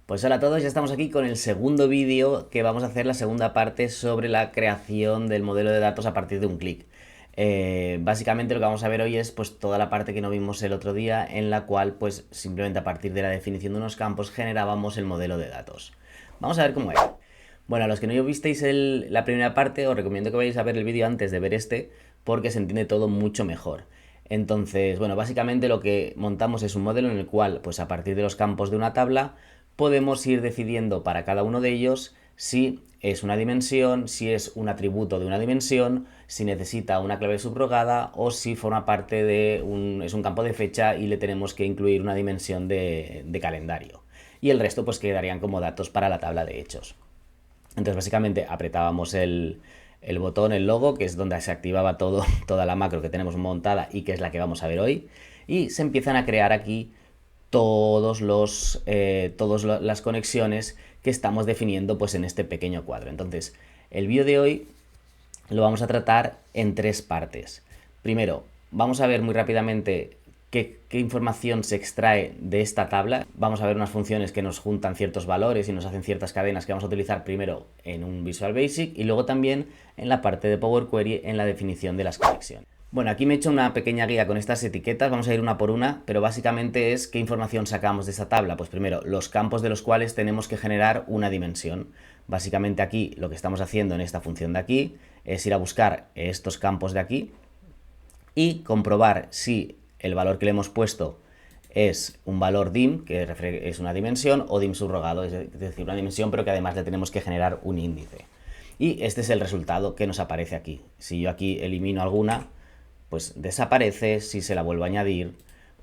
Pues hola a todos, ya estamos aquí con el segundo vídeo que vamos a hacer la segunda parte sobre la creación del modelo de datos a partir de un clic. Básicamente lo que vamos a ver hoy es pues toda la parte que no vimos el otro día en la cual pues simplemente a partir de la definición de unos campos generábamos el modelo de datos. Vamos a ver cómo era. Bueno, a los que no visteis la primera parte os recomiendo que vayáis a ver el vídeo antes de ver este porque se entiende todo mucho mejor. Entonces, bueno, básicamente lo que montamos es un modelo en el cual, pues a partir de los campos de una tabla, podemos ir decidiendo para cada uno de ellos si es una dimensión, si es un atributo de una dimensión, si necesita una clave subrogada o si forma parte de es un campo de fecha y le tenemos que incluir una dimensión de calendario. Y el resto pues quedarían como datos para la tabla de hechos. Entonces básicamente apretábamos el botón, el logo, que es donde se activaba toda la macro que tenemos montada y que es la que vamos a ver hoy. Y se empiezan a crear aquí todas las conexiones que estamos definiendo pues, en este pequeño cuadro. Entonces, el vídeo de hoy lo vamos a tratar en tres partes. Primero, vamos a ver muy rápidamente qué información se extrae de esta tabla. Vamos a ver unas funciones que nos juntan ciertos valores y nos hacen ciertas cadenas que vamos a utilizar primero en un Visual Basic y luego también en la parte de Power Query en la definición de las conexiones. Bueno, aquí me he hecho una pequeña guía con estas etiquetas, vamos a ir una por una, pero básicamente es qué información sacamos de esta tabla. Pues primero, los campos de los cuales tenemos que generar una dimensión. Básicamente aquí lo que estamos haciendo en esta función de aquí es ir a buscar estos campos de aquí y comprobar si el valor que le hemos puesto es un valor dim, que es una dimensión, o dim subrogado, es decir, una dimensión pero que además le tenemos que generar un índice. Y este es el resultado que nos aparece aquí. Si yo aquí elimino alguna, pues desaparece. Si se la vuelvo a añadir,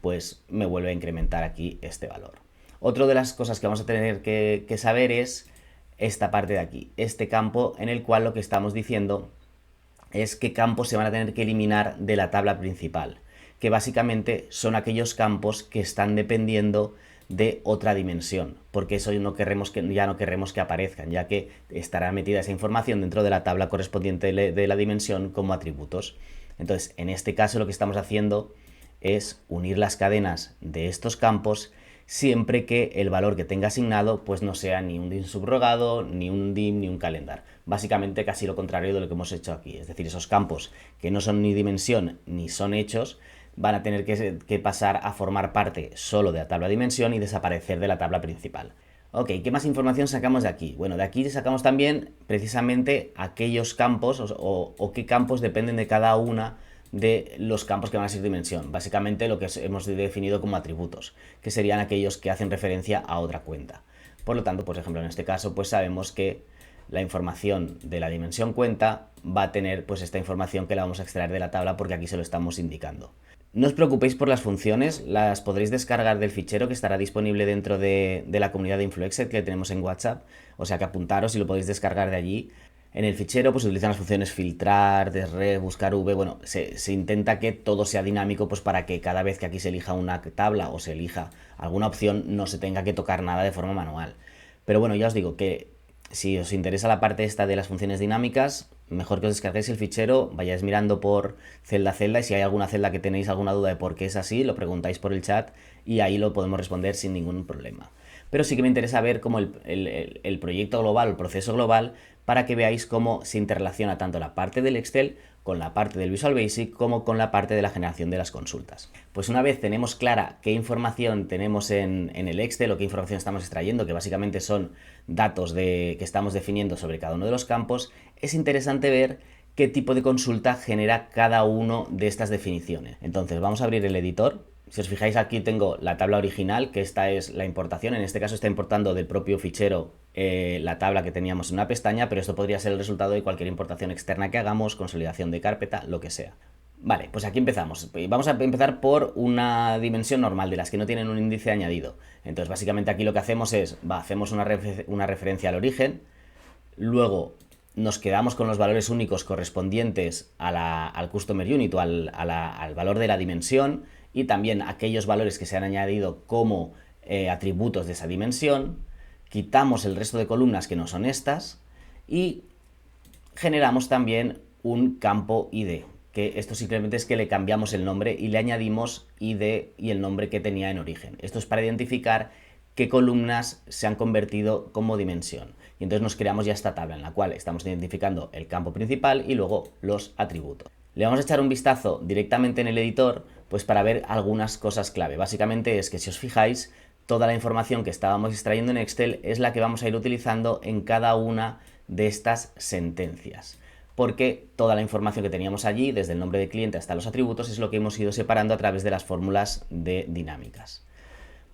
pues me vuelve a incrementar aquí este valor. Otra de las cosas que vamos a tener que saber es esta parte de aquí, este campo en el cual lo que estamos diciendo es qué campos se van a tener que eliminar de la tabla principal, que básicamente son aquellos campos que están dependiendo de otra dimensión, porque eso ya no querremos que aparezcan, ya que estará metida esa información dentro de la tabla correspondiente de la dimensión como atributos. Entonces, en este caso lo que estamos haciendo es unir las cadenas de estos campos siempre que el valor que tenga asignado pues no sea ni un dim subrogado, ni un dim, ni un calendar. Básicamente casi lo contrario de lo que hemos hecho aquí. Es decir, esos campos que no son ni dimensión ni son hechos van a tener que pasar a formar parte solo de la tabla dimensión y desaparecer de la tabla principal. Ok, ¿qué más información sacamos de aquí? Bueno, de aquí sacamos también precisamente aquellos campos o qué campos dependen de cada una de los campos que van a ser dimensión. Básicamente lo que hemos definido como atributos, que serían aquellos que hacen referencia a otra cuenta. Por lo tanto, por ejemplo, en este caso, pues sabemos que la información de la dimensión cuenta va a tener pues esta información que la vamos a extraer de la tabla porque aquí se lo estamos indicando. No os preocupéis por las funciones, las podréis descargar del fichero que estará disponible dentro de la comunidad de Influexet que tenemos en WhatsApp, o sea que apuntaros y lo podéis descargar de allí. En el fichero pues se utilizan las funciones filtrar, desref, buscar v, bueno, se intenta que todo sea dinámico pues para que cada vez que aquí se elija una tabla o se elija alguna opción no se tenga que tocar nada de forma manual. Pero bueno, ya os digo que si os interesa la parte esta de las funciones dinámicas, mejor que os descarguéis el fichero, vayáis mirando por celda a celda y si hay alguna celda que tenéis alguna duda de por qué es así, lo preguntáis por el chat y ahí lo podemos responder sin ningún problema. Pero sí que me interesa ver cómo el proyecto global, el proceso global, para que veáis cómo se interrelaciona tanto la parte del Excel con la parte del Visual Basic como con la parte de la generación de las consultas. Pues una vez tenemos clara qué información tenemos en el Excel o qué información estamos extrayendo, que básicamente son datos que estamos definiendo sobre cada uno de los campos, es interesante ver qué tipo de consulta genera cada uno de estas definiciones. Entonces vamos a abrir el editor. Si os fijáis aquí tengo la tabla original, que esta es la importación, en este caso está importando del propio fichero la tabla que teníamos en una pestaña, pero esto podría ser el resultado de cualquier importación externa que hagamos, consolidación de carpeta, lo que sea. Vale, pues aquí empezamos. Vamos a empezar por una dimensión normal, de las que no tienen un índice añadido. Entonces básicamente aquí lo que hacemos es, hacemos una referencia al origen, luego nos quedamos con los valores únicos correspondientes al Customer Unit o al valor de la dimensión y también aquellos valores que se han añadido como atributos de esa dimensión, quitamos el resto de columnas que no son estas y generamos también un campo ID, que esto simplemente es que le cambiamos el nombre y le añadimos ID y el nombre que tenía en origen. Esto es para identificar qué columnas se han convertido como dimensión. Y entonces nos creamos ya esta tabla en la cual estamos identificando el campo principal y luego los atributos. Le vamos a echar un vistazo directamente en el editor, pues para ver algunas cosas clave. Básicamente es que, si os fijáis, toda la información que estábamos extrayendo en Excel es la que vamos a ir utilizando en cada una de estas sentencias, porque toda la información que teníamos allí, desde el nombre de cliente hasta los atributos, es lo que hemos ido separando a través de las fórmulas de dinámicas.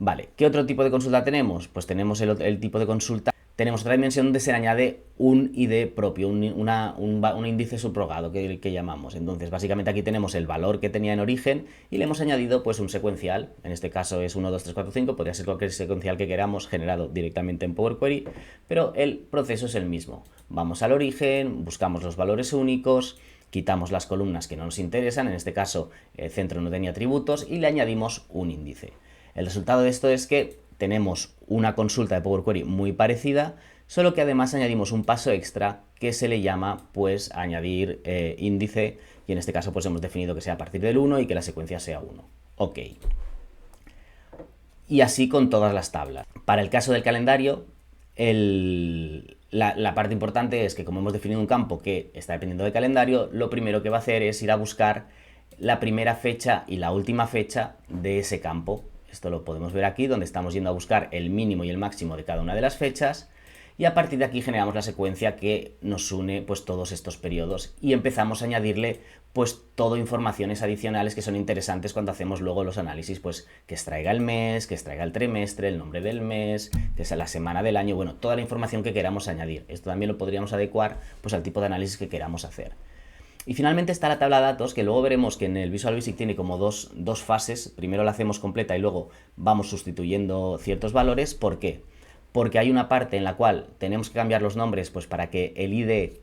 Vale, ¿qué otro tipo de consulta tenemos? Pues tenemos el tipo de consulta. Tenemos otra dimensión donde se le añade un ID propio, un índice subrogado que llamamos. Entonces, básicamente aquí tenemos el valor que tenía en origen y le hemos añadido pues un secuencial. En este caso es 1, 2, 3, 4, 5, podría ser cualquier secuencial que queramos generado directamente en Power Query, pero el proceso es el mismo. Vamos al origen, buscamos los valores únicos, quitamos las columnas que no nos interesan, en este caso el centro no tenía atributos, y le añadimos un índice. El resultado de esto es que tenemos una consulta de Power Query muy parecida, solo que además añadimos un paso extra que se le llama pues añadir índice, y en este caso pues hemos definido que sea a partir del 1 y que la secuencia sea 1. Ok. Y así con todas las tablas. Para el caso del calendario, la parte importante es que, como hemos definido un campo que está dependiendo del calendario, lo primero que va a hacer es ir a buscar la primera fecha y la última fecha de ese campo. Esto lo podemos ver aquí, donde estamos yendo a buscar el mínimo y el máximo de cada una de las fechas, y a partir de aquí generamos la secuencia que nos une pues todos estos periodos, y empezamos a añadirle pues todo informaciones adicionales que son interesantes cuando hacemos luego los análisis, pues que extraiga el mes, que extraiga el trimestre, el nombre del mes, que sea la semana del año, bueno, toda la información que queramos añadir. Esto también lo podríamos adecuar pues al tipo de análisis que queramos hacer. Y finalmente está la tabla de datos, que luego veremos que en el Visual Basic tiene como dos fases. Primero la hacemos completa y luego vamos sustituyendo ciertos valores. ¿Por qué? Porque hay una parte en la cual tenemos que cambiar los nombres pues para que el ID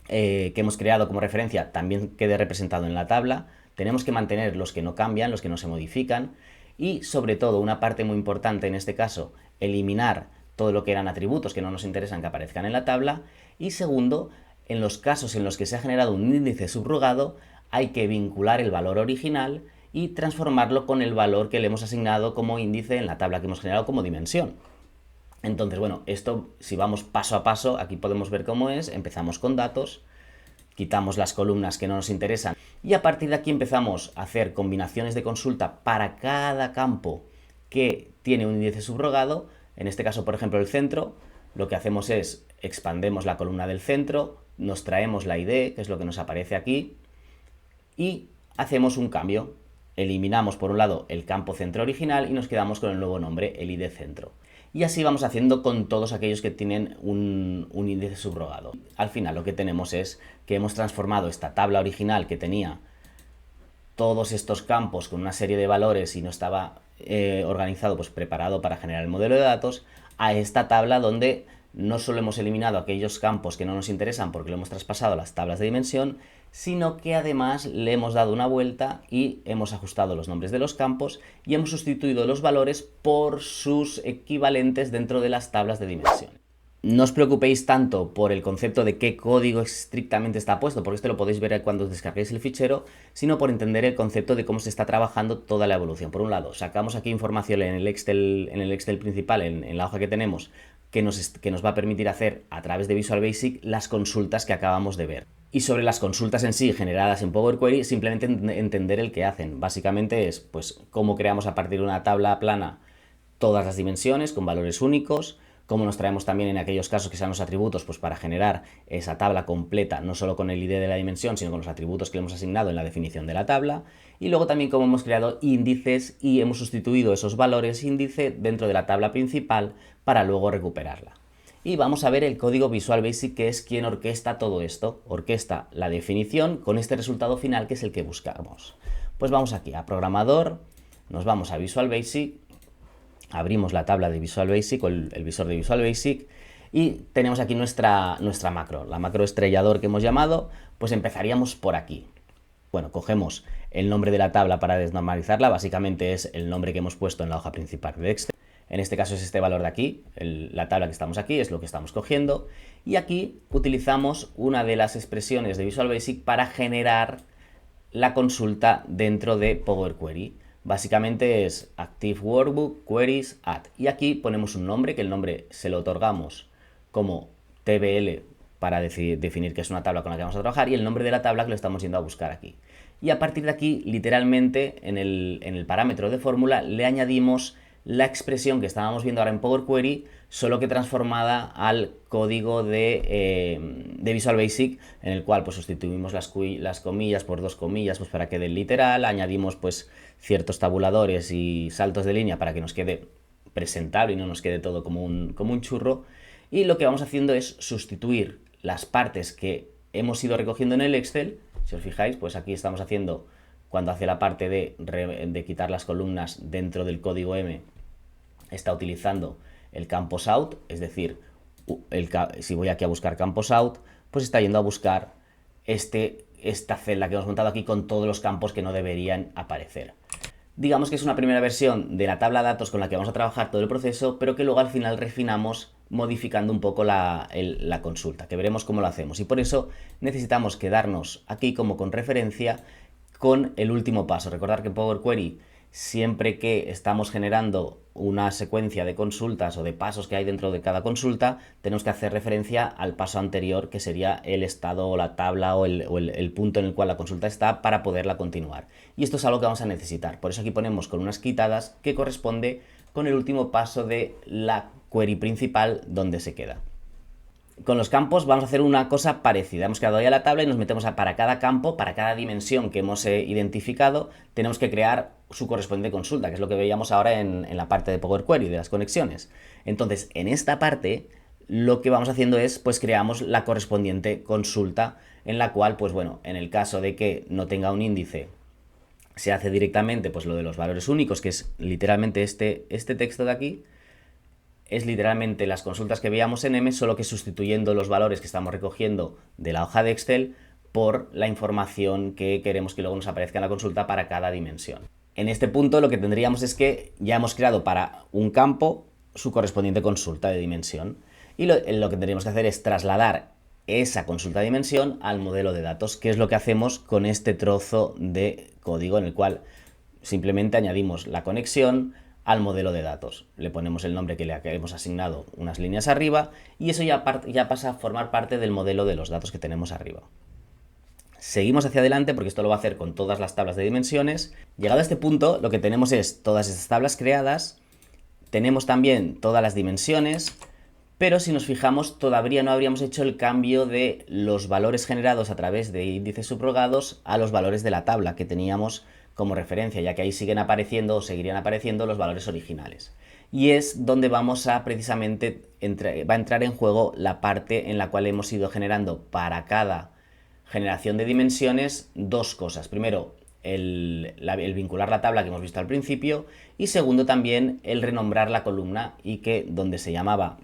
que hemos creado como referencia también quede representado en la tabla. Tenemos que mantener los que no cambian, los que no se modifican. Y sobre todo, una parte muy importante en este caso, eliminar todo lo que eran atributos que no nos interesan que aparezcan en la tabla. Y segundo, en los casos en los que se ha generado un índice subrogado, hay que vincular el valor original y transformarlo con el valor que le hemos asignado como índice en la tabla que hemos generado como dimensión. Entonces, bueno, esto, si vamos paso a paso, aquí podemos ver cómo es. Empezamos con datos, quitamos las columnas que no nos interesan, y a partir de aquí empezamos a hacer combinaciones de consulta para cada campo que tiene un índice subrogado. En este caso, por ejemplo, el centro, lo que hacemos es expandemos la columna del centro, nos traemos la ID, que es lo que nos aparece aquí, y hacemos un cambio. Eliminamos por un lado el campo centro original y nos quedamos con el nuevo nombre, el ID centro. Y así vamos haciendo con todos aquellos que tienen un índice subrogado. Al final lo que tenemos es que hemos transformado esta tabla original que tenía todos estos campos con una serie de valores y no estaba organizado, pues preparado para generar el modelo de datos, a esta tabla donde no solo hemos eliminado aquellos campos que no nos interesan porque lo hemos traspasado a las tablas de dimensión, sino que además le hemos dado una vuelta y hemos ajustado los nombres de los campos y hemos sustituido los valores por sus equivalentes dentro de las tablas de dimensión. No os preocupéis tanto por el concepto de qué código estrictamente está puesto, porque esto lo podéis ver cuando os descarguéis el fichero, sino por entender el concepto de cómo se está trabajando toda la evolución. Por un lado, sacamos aquí información en el Excel principal, en la hoja que tenemos, que nos va a permitir hacer a través de Visual Basic las consultas que acabamos de ver. Y sobre las consultas en sí generadas en Power Query, simplemente entender el que hacen. Básicamente es pues cómo creamos a partir de una tabla plana todas las dimensiones con valores únicos, cómo nos traemos también en aquellos casos que sean los atributos pues para generar esa tabla completa, no solo con el ID de la dimensión, sino con los atributos que le hemos asignado en la definición de la tabla, y luego también cómo hemos creado índices y hemos sustituido esos valores índice dentro de la tabla principal para luego recuperarla. Y vamos a ver el código Visual Basic, que es quien orquesta todo esto, orquesta la definición con este resultado final que es el que buscamos. Pues vamos aquí a programador, nos vamos a Visual Basic, abrimos la tabla de Visual Basic o el visor de Visual Basic y tenemos aquí nuestra macro, la macro estrellador que hemos llamado. Pues empezaríamos por aquí. Bueno, cogemos el nombre de la tabla para desnormalizarla, básicamente es el nombre que hemos puesto en la hoja principal de Excel. En este caso es este valor de aquí, la tabla que estamos aquí es lo que estamos cogiendo, y aquí utilizamos una de las expresiones de Visual Basic para generar la consulta dentro de Power Query. Básicamente es Active Workbook, Queries, Add. Y aquí ponemos un nombre, que el nombre se lo otorgamos como TBL para definir que es una tabla con la que vamos a trabajar, y el nombre de la tabla que lo estamos yendo a buscar aquí. Y a partir de aquí, literalmente, en el parámetro de fórmula, le añadimos la expresión que estábamos viendo ahora en Power Query, solo que transformada al código de Visual Basic, en el cual pues sustituimos las comillas por dos comillas pues para que dé literal, añadimos pues ciertos tabuladores y saltos de línea para que nos quede presentable y no nos quede todo como un churro, y lo que vamos haciendo es sustituir las partes que hemos ido recogiendo en el Excel. Si os fijáis, pues aquí estamos haciendo, cuando hace la parte de quitar las columnas dentro del código M, está utilizando el campos out, es decir, si voy aquí a buscar campos out, pues está yendo a buscar esta celda que hemos montado aquí con todos los campos que no deberían aparecer. Digamos que es una primera versión de la tabla de datos con la que vamos a trabajar todo el proceso, pero que luego al final refinamos modificando un poco la consulta, que veremos cómo lo hacemos. Y por eso necesitamos quedarnos aquí como con referencia con el último paso. Recordar que en Power Query, siempre que estamos generando una secuencia de consultas o de pasos que hay dentro de cada consulta, tenemos que hacer referencia al paso anterior, que sería el estado o la tabla o el punto en el cual la consulta está, para poderla continuar. Y esto es algo que vamos a necesitar. Por eso aquí ponemos con unas quitadas que corresponde con el último paso de la query principal, donde se queda. Con los campos vamos a hacer una cosa parecida. Hemos creado ya la tabla y nos metemos para cada campo, para cada dimensión que hemos identificado, tenemos que crear su correspondiente consulta, que es lo que veíamos ahora en la parte de Power Query, de las conexiones. Entonces, en esta parte, lo que vamos haciendo es, pues creamos la correspondiente consulta, en la cual, pues bueno, en el caso de que no tenga un índice, se hace directamente pues lo de los valores únicos, que es literalmente este texto de aquí. Es literalmente las consultas que veíamos en M, solo que sustituyendo los valores que estamos recogiendo de la hoja de Excel por la información que queremos que luego nos aparezca en la consulta para cada dimensión. En este punto lo que tendríamos es que ya hemos creado para un campo su correspondiente consulta de dimensión, y lo que tendríamos que hacer es trasladar esa consulta de dimensión al modelo de datos, que es lo que hacemos con este trozo de código, en el cual simplemente añadimos la conexión al modelo de datos. Le ponemos el nombre que le hemos asignado unas líneas arriba, y eso ya pasa a formar parte del modelo de los datos que tenemos arriba. Seguimos hacia adelante porque esto lo va a hacer con todas las tablas de dimensiones. Llegado a este punto, lo que tenemos es todas estas tablas creadas, tenemos también todas las dimensiones, pero si nos fijamos todavía no habríamos hecho el cambio de los valores generados a través de índices subrogados a los valores de la tabla que teníamos como referencia, ya que ahí siguen apareciendo o seguirían apareciendo los valores originales. Y es donde vamos a precisamente va a entrar en juego la parte en la cual hemos ido generando para cada generación de dimensiones dos cosas. Primero, el vincular la tabla que hemos visto al principio, y segundo también el renombrar la columna, y que donde se llamaba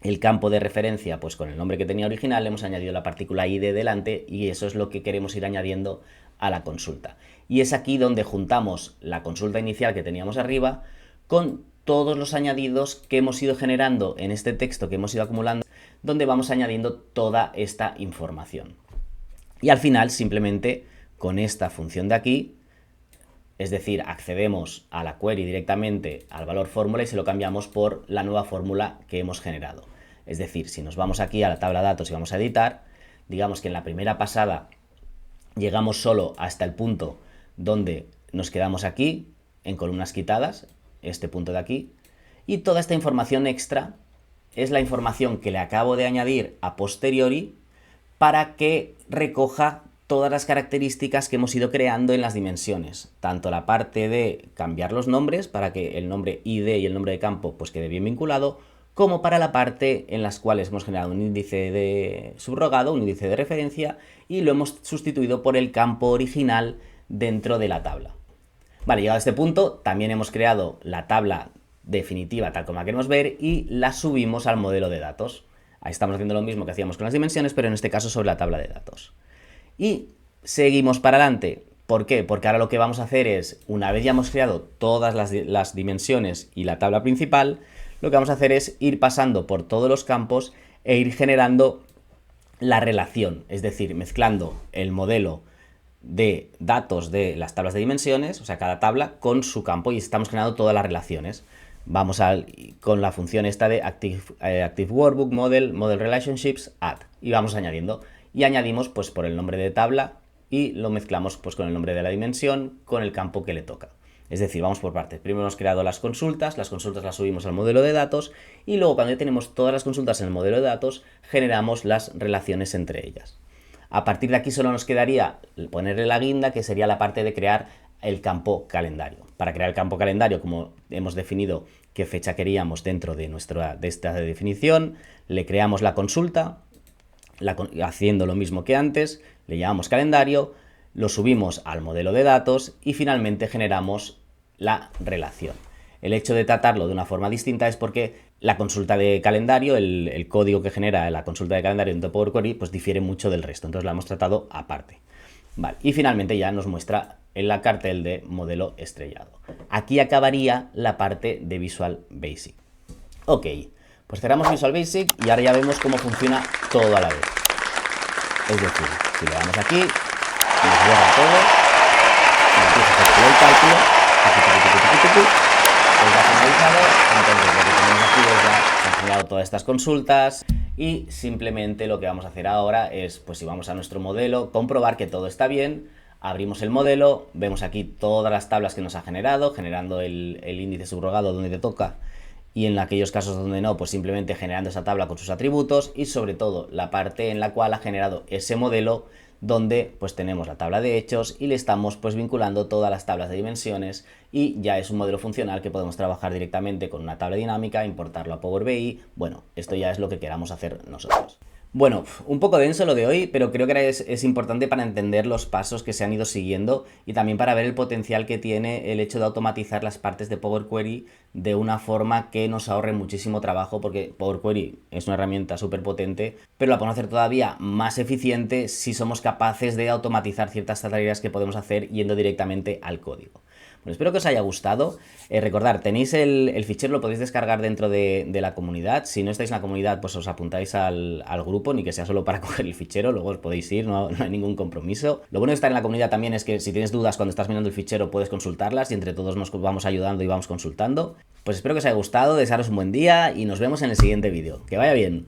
el campo de referencia pues con el nombre que tenía original, le hemos añadido la partícula id delante, y eso es lo que queremos ir añadiendo a la consulta. Y es aquí donde juntamos la consulta inicial que teníamos arriba con todos los añadidos que hemos ido generando en este texto que hemos ido acumulando, donde vamos añadiendo toda esta información. Y al final, simplemente con esta función de aquí, es decir, accedemos a la query directamente al valor fórmula y se lo cambiamos por la nueva fórmula que hemos generado. Es decir, si nos vamos aquí a la tabla de datos y vamos a editar, digamos que en la primera pasada llegamos solo hasta el punto donde nos quedamos aquí, en columnas quitadas, este punto de aquí, y toda esta información extra es la información que le acabo de añadir a posteriori para que recoja todas las características que hemos ido creando en las dimensiones, tanto la parte de cambiar los nombres para que el nombre ID y el nombre de campo pues quede bien vinculado, como para la parte en las cuales hemos generado un índice de subrogado, un índice de referencia, y lo hemos sustituido por el campo original dentro de la tabla. Vale, llegado a este punto, también hemos creado la tabla definitiva tal como la queremos ver y la subimos al modelo de datos. Ahí estamos haciendo lo mismo que hacíamos con las dimensiones, pero en este caso sobre la tabla de datos. Y seguimos para adelante. ¿Por qué? Porque ahora lo que vamos a hacer es, una vez ya hemos creado todas las dimensiones y la tabla principal, lo que vamos a hacer es ir pasando por todos los campos e ir generando la relación, es decir, mezclando el modelo de datos de las tablas de dimensiones, o sea, cada tabla con su campo, y estamos generando todas las relaciones. Vamos con la función esta de Active Workbook, Model Relationships, Add, y vamos añadiendo. Y añadimos pues por el nombre de tabla y lo mezclamos pues con el nombre de la dimensión, con el campo que le toca. Es decir, vamos por partes. Primero hemos creado las consultas las subimos al modelo de datos y luego cuando ya tenemos todas las consultas en el modelo de datos, generamos las relaciones entre ellas. A partir de aquí solo nos quedaría ponerle la guinda, que sería la parte de crear el campo calendario. Para crear el campo calendario, como hemos definido qué fecha queríamos dentro de esta definición, le creamos la consulta, haciendo lo mismo que antes, le llamamos calendario, lo subimos al modelo de datos y finalmente generamos la relación. El hecho de tratarlo de una forma distinta es porque la consulta de calendario, el código que genera la consulta de calendario dentro de Power Query, pues difiere mucho del resto, entonces la hemos tratado aparte. Vale, y finalmente ya nos muestra en la cartel de modelo estrellado. Aquí acabaría la parte de Visual Basic. Ok, pues cerramos Visual Basic y ahora ya vemos cómo funciona todo a la vez. Es decir, si le damos aquí, nos borra todo, y empieza a hacer el cálculo, pues ya finalizado. Entonces lo que tenemos aquí es ya se han generado todas estas consultas y simplemente lo que vamos a hacer ahora es, pues si vamos a nuestro modelo, comprobar que todo está bien, abrimos el modelo, vemos aquí todas las tablas que nos ha generado, generando el índice subrogado donde te toca, y en aquellos casos donde no, pues simplemente generando esa tabla con sus atributos, y sobre todo la parte en la cual ha generado ese modelo donde pues tenemos la tabla de hechos y le estamos pues vinculando todas las tablas de dimensiones, y ya es un modelo funcional que podemos trabajar directamente con una tabla dinámica, importarlo a Power BI. Bueno, esto ya es lo que queramos hacer nosotros. Bueno, un poco denso lo de hoy, pero creo que es importante para entender los pasos que se han ido siguiendo y también para ver el potencial que tiene el hecho de automatizar las partes de Power Query de una forma que nos ahorre muchísimo trabajo, porque Power Query es una herramienta súper potente, pero la podemos hacer todavía más eficiente si somos capaces de automatizar ciertas tareas que podemos hacer yendo directamente al código. Bueno, espero que os haya gustado. Recordad, tenéis el fichero, lo podéis descargar dentro de la comunidad. Si no estáis en la comunidad, pues os apuntáis al grupo, ni que sea solo para coger el fichero, luego os podéis ir, no hay ningún compromiso. Lo bueno de estar en la comunidad también es que si tienes dudas cuando estás mirando el fichero, puedes consultarlas y entre todos nos vamos ayudando y vamos consultando. Pues espero que os haya gustado, desearos un buen día y nos vemos en el siguiente vídeo. Que vaya bien.